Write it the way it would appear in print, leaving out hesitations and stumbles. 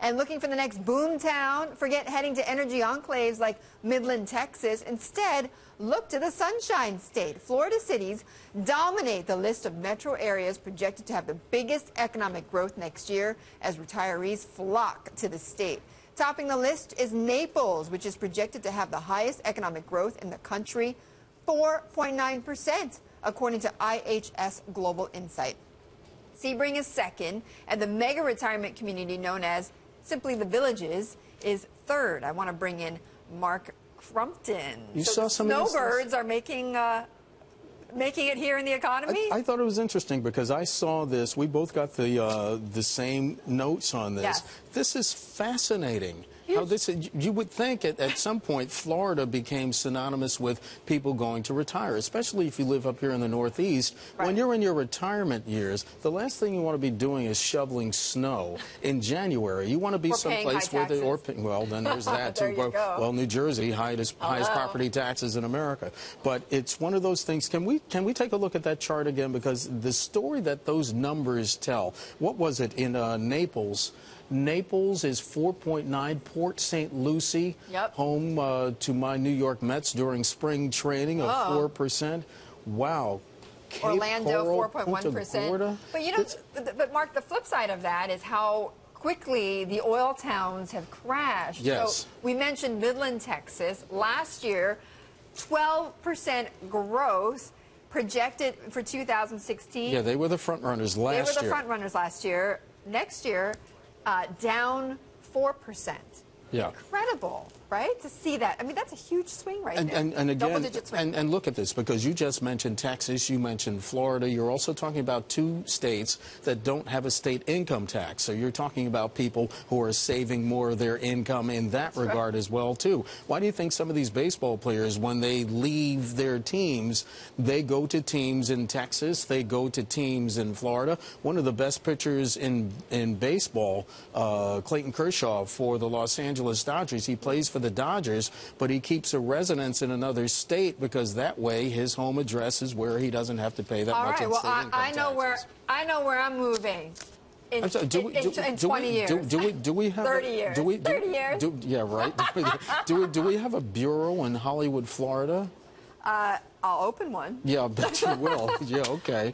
And looking for the next boom town? Forget heading to energy enclaves like Midland, Texas. Instead, look to the Sunshine State. Florida cities dominate the list of metro areas projected to have the biggest economic growth next year as retirees flock to the state. Topping the list is Naples, which is projected to have the highest economic growth in the country, 4.9%, according to IHS Global Insight. Sebring is second, and the mega retirement community known as simply the Villages is third. I want to bring in Mark Crumpton. You so saw the some snowbirds are making it here in the economy? I thought it was interesting because I saw this. We both got the same notes on this. Yes. This is fascinating. How this, you would think at some point Florida became synonymous with people going to retire, especially if you live up here in the Northeast. Right. When you're in your retirement years, the last thing you want to be doing is shoveling snow in January. You want to be someplace where they, well, then there's that too. Well, New Jersey, highest property taxes in America. But it's one of those things. Can we take a look at that chart again? Because the story that those numbers tell, what was it in Naples? Naples is 4.9. Port St. Lucie, home to my New York Mets during spring training of 4%. Wow. Cape Orlando, Coral, 4.1%. But you know, but Mark, the flip side of that is how quickly the oil towns have crashed. Yes. So we mentioned Midland, Texas. Last year, 12% growth projected for 2016. Yeah, they were the front runners last year. They were the front runners last year. Next year, down 4%. Yeah. Incredible, right? To see that. I mean, that's a huge swing right there. And again, double-digit swing. And look at this, because you just mentioned Texas, you mentioned Florida. You're also talking about two states that don't have a state income tax. So you're talking about people who are saving more of their income in that regard as well, too. Why do you think some of these baseball players, when they leave their teams, they go to teams in Texas, they go to teams in Florida? One of the best pitchers in baseball, Clayton Kershaw for the Los Angeles Dodgers. He plays for the Dodgers, but he keeps a residence in another state because that way his home address is where he doesn't have to pay that much in state income taxes. I know where I'm moving. In 20 years. Do we have 30 years. 30 years. Yeah, right. do we have a bureau in Hollywood, Florida? I'll open one. Yeah, I bet you will. Yeah, okay.